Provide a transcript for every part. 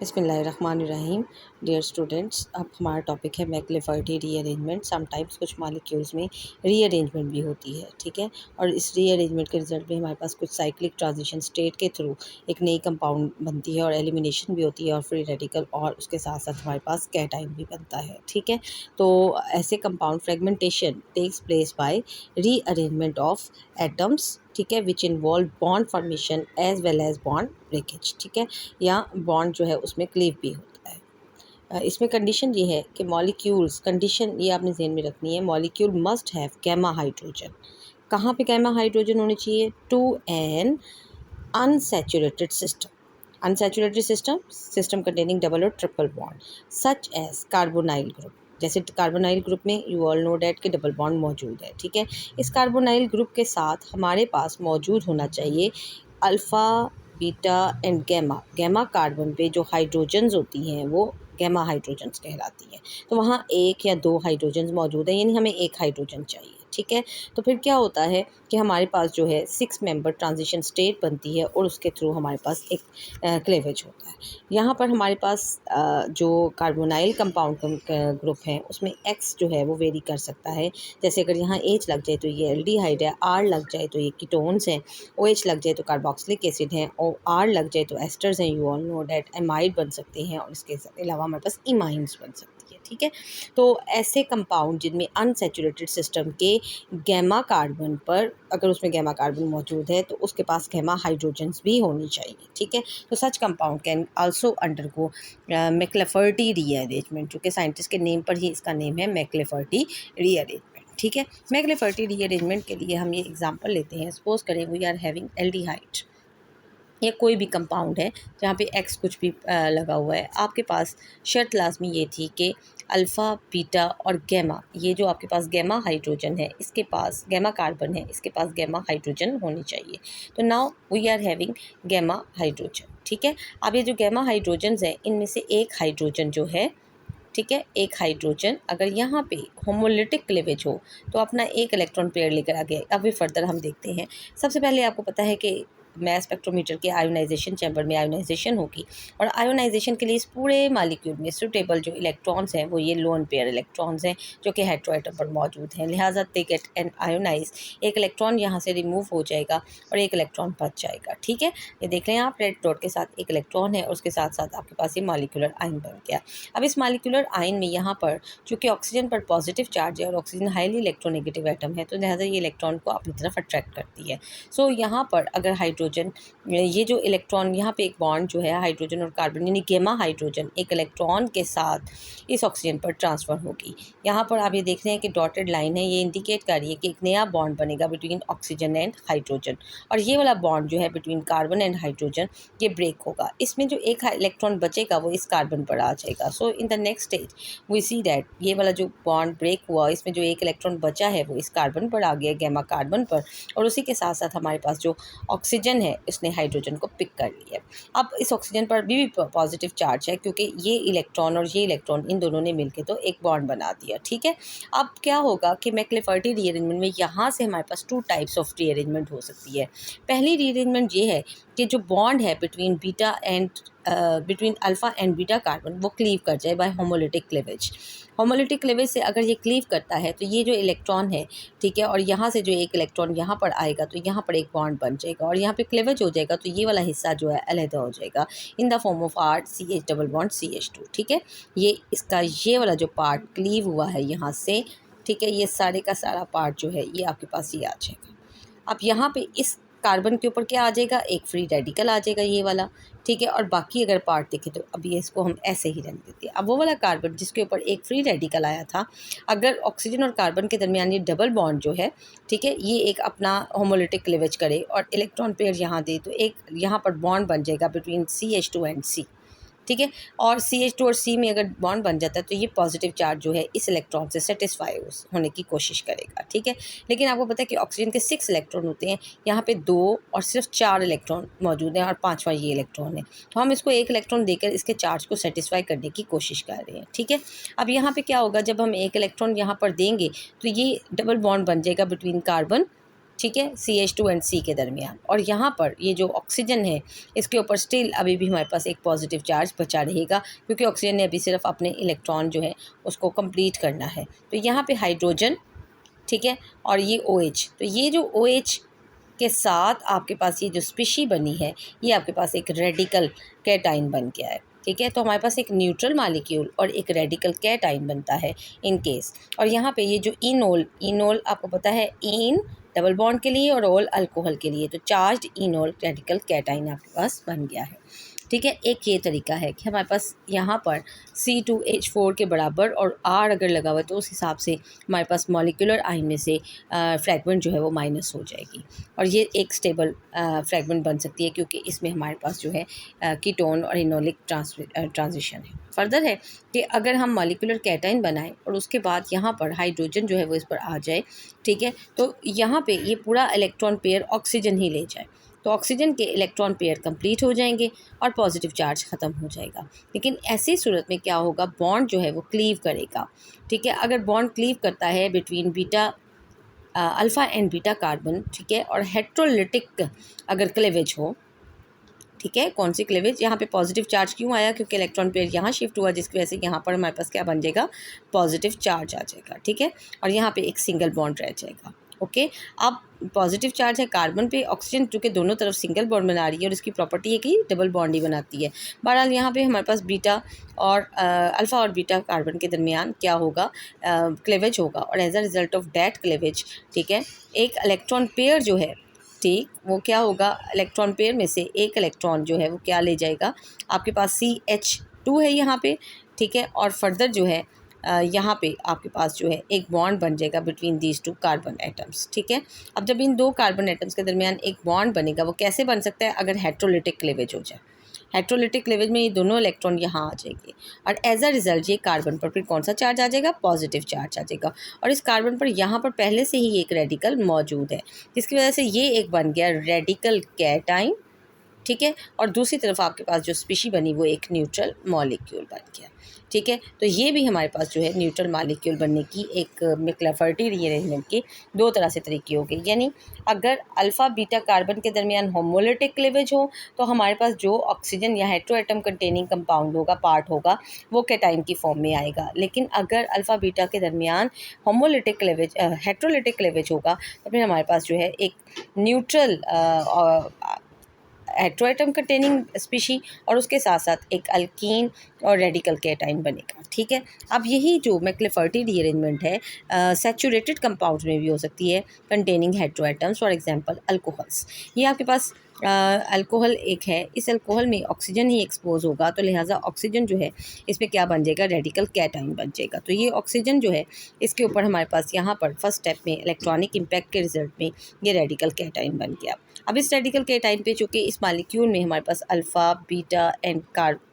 बिस्मिल्लाहिर्रहमानिर्रहीम। Dear students, अब हमारा टॉपिक है मैक्लेफर्टी रीअरेंजमेंट। समटाइम्स कुछ मॉलिक्यूल्स में रीअरेंजमेंट भी होती है, ठीक है। और इस रीअरेंजमेंट के रिजल्ट में हमारे पास कुछ साइक्लिक ट्रांजिशन स्टेट के थ्रू एक नई कंपाउंड बनती है और एलिमिनेशन भी होती है और फ्री रेडिकल, और उसके साथ साथ हमारे पास कैटाइन भी बनता है, ठीक है। तो ऐसे compound fragmentation takes place by rearrangement of atoms, ठीक है, which involve bond formation as well as bond breakage, ठीक है, या बॉन्ड जो है उसमें क्लीव भी होता है। इसमें कंडीशन ये है कि मॉलिक्यूल्स, कंडीशन ये आपने ज़हन में रखनी है, molecule must have gamma hydrogen. कहाँ पे गैमा हाइड्रोजन होने चाहिए? To an unsaturated system. Unsaturated system containing double और triple bond such as carbonyl group. जैसे कार्बोनाइल ग्रुप में यू ऑल नो डैट के डबल बॉन्ड मौजूद है, ठीक है। इस कार्बोनाइल ग्रुप के साथ हमारे पास मौजूद होना चाहिए alpha, beta and gamma. Gamma carbon पे जो हाइड्रोजन्स होती हैं वो गैमा हाइड्रोजन्स कहलाती हैं। तो वहाँ एक या दो हाइड्रोजन्स मौजूद हैं, यानी हमें एक हाइड्रोजन चाहिए, ठीक है। तो फिर क्या होता है कि हमारे पास जो है 6 मेंबर ट्रांजिशन स्टेट बनती है और उसके थ्रू हमारे पास एक क्लेवेज होता है। यहाँ पर हमारे पास जो कार्बोनाइल कंपाउंड ग्रुप है उसमें एक्स जो है वो वेरी कर सकता है। जैसे अगर यहाँ एच लग जाए तो ये एल्डिहाइड है, आर लग जाए तो ये कीटोन्स हैं, ओ एच लग जाए तो कार्बोक्सिलिक एसिड हैं, और आर लग जाए तो एस्टर्स हैं, you all know that amide बन सकते हैं, और इसके अलावा हमारे पास इमाइन्स बन सकती है, ठीक है। तो ऐसे कंपाउंड जिनमें अनसैचुरेटेड सिस्टम के गैमा कार्बन पर, अगर उसमें गैमा कार्बन मौजूद है तो उसके पास गैमा हाइड्रोजन्स भी होनी चाहिए, ठीक है। तो such compound can also undergo McLafferty rearrangement, जो कि साइंटिस्ट के नेम पर ही इसका नेम है, मैक्लेफर्टी रीअरेंजमेंट, ठीक है। मैक्लेफर्टी रीअरेंजमेंट के लिए हम ये एग्जांपल लेते हैं। सपोज करें वी आर हैविंग एल्डिहाइड या कोई भी कंपाउंड है जहाँ पे एक्स कुछ भी लगा हुआ है। आपके पास शर्त लाजमी ये थी कि अल्फ़ा, बीटा और गैमा, ये जो आपके पास गैमा हाइड्रोजन है, इसके पास गैमा कार्बन है, इसके पास गैमा हाइड्रोजन होनी चाहिए। तो now we are having gamma hydrogen, ठीक है। अब ये जो गैमा हाइड्रोजन्स हैं इनमें से एक हाइड्रोजन जो है, ठीक है, एक हाइड्रोजन अगर यहाँ पे होमोलिटिक क्लीवेज हो तो अपना एक इलेक्ट्रॉन पेयर लेकर आ गया। अभी फर्दर हम देखते हैं। सबसे पहले आपको पता है कि मैस स्पेक्ट्रोमीटर के आयोनाइजेशन चैम्बर में आयोनाइजेशन होगी, और आयोनाइजेशन के लिए इस पूरे मालिक्यूल में सूटेबल जो इलेक्ट्रॉन्स हैं वो ये लोन पेयर इलेक्ट्रॉन्स हैं जो कि हेटेरोएटम पर मौजूद हैं। लिहाजा दे गेट एन आयोनाइज, एक इलेक्ट्रॉन यहाँ से रिमूव हो जाएगा और एक इलेक्ट्रॉन बच जाएगा, ठीक है। ये देख रहे हैं आप, रेड डॉट के साथ एक इलेक्ट्रॉन है और उसके साथ साथ आपके पास ये मालिकुलर आयन बन गया। अब इस मालिकुलर आयन में यहाँ पर चूँकि ऑक्सीजन पर पॉजिटिव चार्ज है और ऑक्सीजन हाईली इलेक्ट्रोनेगेटिव एटम है, तो लिहाजा ये इलेक्ट्रॉन को अपनी तरफ अट्रैक्ट करती है। सो यहाँ पर अगर हाइड्रोजन, ये जो इलेक्ट्रॉन यहाँ पे एक बॉन्ड जो है हाइड्रोजन और कार्बन यानी गैमा हाइड्रोजन एक इलेक्ट्रॉन के साथ इस ऑक्सीजन पर ट्रांसफ़र होगी। यहाँ पर आप ये देख रहे हैं कि डॉटेड लाइन है, ये इंडिकेट कर रही है कि एक नया बॉन्ड बनेगा बिटवीन ऑक्सीजन एंड हाइड्रोजन, और ये वाला बॉन्ड जो है बिटवीन कार्बन एंड हाइड्रोजन ये ब्रेक होगा। इसमें जो एक इलेक्ट्रॉन बचेगा वो इस कार्बन पर आ जाएगा। So in the next stage we see that ये वाला जो बॉन्ड ब्रेक हुआ इसमें जो एक इलेक्ट्रॉन बचा है वो इस कार्बन पर आ गया, गैमा कार्बन पर, और उसी के साथ साथ हमारे पास जो ऑक्सीजन है उसने हाइड्रोजन को पिक कर लिया। अब इस ऑक्सीजन पर भी पॉजिटिव चार्ज है क्योंकि ये इलेक्ट्रॉन और ये इलेक्ट्रॉन इन दोनों ने मिलकर तो एक बॉन्ड बना दिया, ठीक है। अब क्या होगा कि मैक्लेफर्टी रीअरेंजमेंट में यहाँ से हमारे पास 2 टाइप्स ऑफ रीअरेंजमेंट हो सकती है। पहली रीअरेंजमेंट ये है कि जो बॉन्ड है between beta and between alpha and beta carbon वो क्लीव कर जाए by homolytic cleavage. Homolytic cleavage से अगर ये क्लीव करता है तो ये जो इलेक्ट्रॉन है, ठीक है, और यहाँ से जो एक इलेक्ट्रॉन यहाँ पर आएगा तो यहाँ पर एक बॉन्ड बन जाएगा और यहाँ पे क्लीवेज हो जाएगा, तो ये वाला हिस्सा जो है अलग हो जाएगा in the form of R CH double bond CH2, ठीक है। ये इसका ये वाला जो पार्ट क्लीव हुआ है यहाँ से, ठीक है, ये सारे का सारा पार्ट जो है ये आपके पास ये आ जाएगा। अब यहाँ पे इस कार्बन के ऊपर क्या आ जाएगा? एक फ्री रेडिकल आ जाएगा ये वाला, ठीक है। और बाकी अगर पार्ट देखें तो अभी इसको हम ऐसे ही रहने देते हैं। अब वो वाला कार्बन जिसके ऊपर एक फ्री रेडिकल आया था, अगर ऑक्सीजन और कार्बन के दरमियान ये डबल बॉन्ड जो है, ठीक है, ये एक अपना होमोलिटिक क्लीवेज करे और इलेक्ट्रॉन पेयर यहाँ दे तो एक यहाँ पर बॉन्ड बन जाएगा बिटवीन CH2 एंड C, ठीक है। और CH2 और C में अगर बॉन्ड बन जाता है तो ये पॉजिटिव चार्ज जो है इस इलेक्ट्रॉन से सेटिस्फाई होने की कोशिश करेगा, ठीक है। लेकिन आपको पता है कि ऑक्सीजन के 6 इलेक्ट्रॉन होते हैं, यहाँ पे 2 और सिर्फ 4 इलेक्ट्रॉन मौजूद हैं और 5वां ये इलेक्ट्रॉन है, तो हम इसको एक इलेक्ट्रॉन देकर इसके चार्ज को सेटिस्फाई करने की कोशिश कर रहे हैं, ठीक है। अब यहाँ पर क्या होगा, जब हम एक इलेक्ट्रॉन यहाँ पर देंगे तो ये डबल बॉन्ड बन जाएगा बिटवीन कार्बन ठीक है, CH2 एंड C के दरमियान। और यहाँ पर ये जो ऑक्सीजन है इसके ऊपर स्टिल अभी भी हमारे पास एक पॉजिटिव चार्ज बचा रहेगा, क्योंकि ऑक्सीजन ने अभी सिर्फ अपने इलेक्ट्रॉन जो है उसको कंप्लीट करना है। तो यहाँ पे हाइड्रोजन, ठीक है, और ये OH, तो ये जो OH के साथ आपके पास ये जो स्पीशी बनी है, ये आपके पास एक रेडिकल कैटाइन बन गया है। ठीक है, तो हमारे पास एक न्यूट्रल मालिक्यूल और एक रेडिकल कैटाइन बनता है इन केस। और यहाँ पे ये जो इनोल, इनोल आपको पता है इन डबल बॉन्ड के लिए और ओल अल्कोहल के लिए, तो चार्ज इनोल रेडिकल कैटाइन आपके पास बन गया है। ठीक है, एक ये तरीका है कि हमारे पास यहाँ पर C2H4 के बराबर और R अगर लगा हुआ है तो उस हिसाब से हमारे पास मॉलिक्यूलर आइन में से फ्रैगमेंट जो है वो माइनस हो जाएगी, और ये एक स्टेबल फ्रैगमेंट बन सकती है, क्योंकि इसमें हमारे पास जो है कीटोन और इनोलिक ट्रांजिशन है। फर्दर है कि अगर हम मॉलिक्यूलर कैटाइन बनाएं और उसके बाद यहाँ पर हाइड्रोजन जो है वो इस पर आ जाए, ठीक है, तो यहाँ पे ये पूरा इलेक्ट्रॉन पेयर ऑक्सीजन ही ले जाए, तो ऑक्सीजन के इलेक्ट्रॉन पेयर कंप्लीट हो जाएंगे और पॉजिटिव चार्ज ख़त्म हो जाएगा। लेकिन ऐसी सूरत में क्या होगा, बॉन्ड जो है वो क्लीव करेगा। ठीक है, अगर बॉन्ड क्लीव करता है between beta alpha and beta carbon, ठीक है, और हेट्रोलिटिक अगर क्लेवेज हो, ठीक है, कौन सी क्लेवेज, यहाँ पे पॉजिटिव चार्ज क्यों आया, क्योंकि इलेक्ट्रॉन पेयर यहाँ शिफ्ट हुआ, जिसकी वजह से यहाँ पर हमारे पास क्या बन जाएगा, पॉजिटिव चार्ज आ जाएगा। ठीक है, और यहाँ पे एक सिंगल बॉन्ड रह जाएगा। ओके, अब पॉजिटिव चार्ज है कार्बन पे, ऑक्सीजन चूँकि दोनों तरफ सिंगल बॉन्ड बना रही है और इसकी प्रॉपर्टी है कि डबल बॉन्ड ही बनाती है। बहरहाल यहाँ पे हमारे पास बीटा और अल्फ़ा और बीटा कार्बन के दरमियान क्या होगा, क्लेवेज होगा, और as a result of that cleavage, ठीक है, एक इलेक्ट्रॉन पेयर जो है, ठीक, वो क्या होगा, इलेक्ट्रॉन पेयर में से एक इलेक्ट्रॉन जो है वो क्या ले जाएगा, आपके पास CH2 है यहाँ पे, ठीक है, और फर्दर जो है यहाँ पे आपके पास जो है एक बॉन्ड बन जाएगा between these two carbon atoms. ठीक है, अब जब इन दो कार्बन एटम्स के दरमियान एक बॉन्ड बनेगा, वो कैसे बन सकता है, अगर हेट्रोलिटिक क्लेवेज हो जाए। हेट्रोलिटिक क्लेवेज में ये दोनों इलेक्ट्रॉन यहाँ आ जाएंगे, और एज अ रिजल्ट ये कार्बन पर फिर कौन सा चार्ज आ जाएगा, पॉजिटिव चार्ज आ जाएगा, और इस कार्बन पर यहाँ पर पहले से ही एक रेडिकल मौजूद है, जिसकी वजह से ये एक बन गया रेडिकल कैटाइन। ठीक है, और दूसरी तरफ आपके पास जो स्पीशी बनी वो एक न्यूट्रल मॉलिक्यूल बन गया। ठीक है, तो ये भी हमारे पास जो है न्यूट्रल मॉलिक्यूल बनने की एक मैक्लाफर्टी रीअरेंजमेंट के दो तरह से तरीके हो गए। यानी अगर अल्फ़ा बीटा कार्बन के दरमियान होमोलिटिक क्लेवेज हो तो हमारे पास जो ऑक्सीजन या हेट्रोएटम कंटेनिंग कंपाउंड होगा, पार्ट होगा, वो कैटाइन की फॉर्म में आएगा। लेकिन अगर अल्फ़ा बीटा के दरमियान होमोलिटिक क्लेवेज हेट्रोलिटिक क्लेवेज होगा तो फिर हमारे पास जो है एक न्यूट्रल हेट्रोएटम कंटेनिंग स्पीशी और उसके साथ साथ एक अल्कीन और रेडिकल कैटाइन बनेगा। ठीक है, अब यही जो मैक्लाफर्टी रीअरेंजमेंट है सैचुरेटेड कंपाउंड्स में भी हो सकती है कंटेनिंग हेट्रोएटम्स, फॉर एग्जांपल अल्कोहल्स। ये आपके पास अल्कोहल एक है, इस अल्कोहल में ऑक्सीजन ही एक्सपोज होगा, तो लिहाजा ऑक्सीजन जो है इसमें क्या बन जाएगा, रेडिकल कैटाइन बन जाएगा। तो ये ऑक्सीजन जो है इसके ऊपर हमारे पास यहाँ पर फर्स्ट स्टेप में इलेक्ट्रॉनिक इम्पैक्ट के रिजल्ट में ये रेडिकल कैटाइन बन गया। अब इस रेडिकल कैटाइन पे चूँकि इस मालिक्यूल में हमारे पास alpha beta and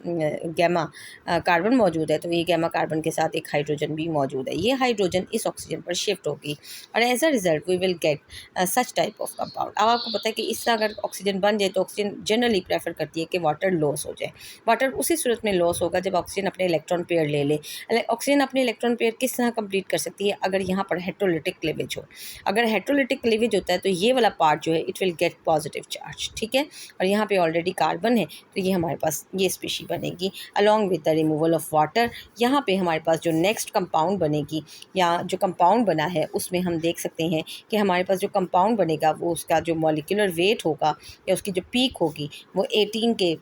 gamma carbon मौजूद है, तो ये गैमा कार्बन के साथ एक हाइड्रोजन भी मौजूद है। ये हाइड्रोजन इस ऑक्सीजन पर शिफ्ट होगी और as a result we will get such type of compound. अब आपको पता है कि इस तरह अगर ऑक्सीजन बन जाए तो ऑक्सीजन जनरली प्रेफर करती है कि वाटर लॉस हो जाए। वाटर उसी सूरत में लॉस होगा जब ऑक्सीजन अपने इलेक्ट्रॉन पेयर ले ले। ऑक्सीजन अपने इलेक्ट्रॉन पेयर किस तरह कंप्लीट कर सकती है, अगर यहाँ पर हेट्रोलिटिक क्लीवेज हो। अगर हेट्रोलिटिक क्लीवेज होता है तो ये वाला पार्ट जो है it will get positive charge. ठीक है, और यहाँ पे ऑलरेडी कार्बन है तो ये हमारे पास ये स्पीशी बनेगी along with the removal of water. यहाँ पे हमारे पास जो नेक्स्ट कंपाउंड बनेगी या जो कंपाउंड बना है उसमें हम देख सकते हैं कि हमारे पास जो कंपाउंड बनेगा वो उसका जो मॉलिक्यूलर वेट होगा या उसकी जो पीक होगी वो 18 के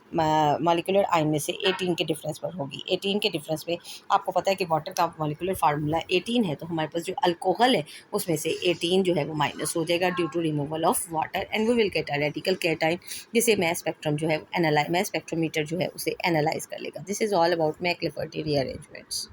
मॉलिक्यूलर आयन में से 18 के डिफरेंस पर होगी। 18 के डिफरेंस में आपको पता है कि वाटर का मॉलिक्यूलर फार्मूला 18 है, तो हमारे पास जो अल्कोहल है उसमें से 18 जो है वो माइनस हो जाएगा due to removal of water and we will get a radical cation, जिसे मैस स्पेक्ट्रम जो है मैस स्पेक्ट्रोमीटर जो है उसे एनालाइज कर लेगा। This is all about McLafferty rearrangements.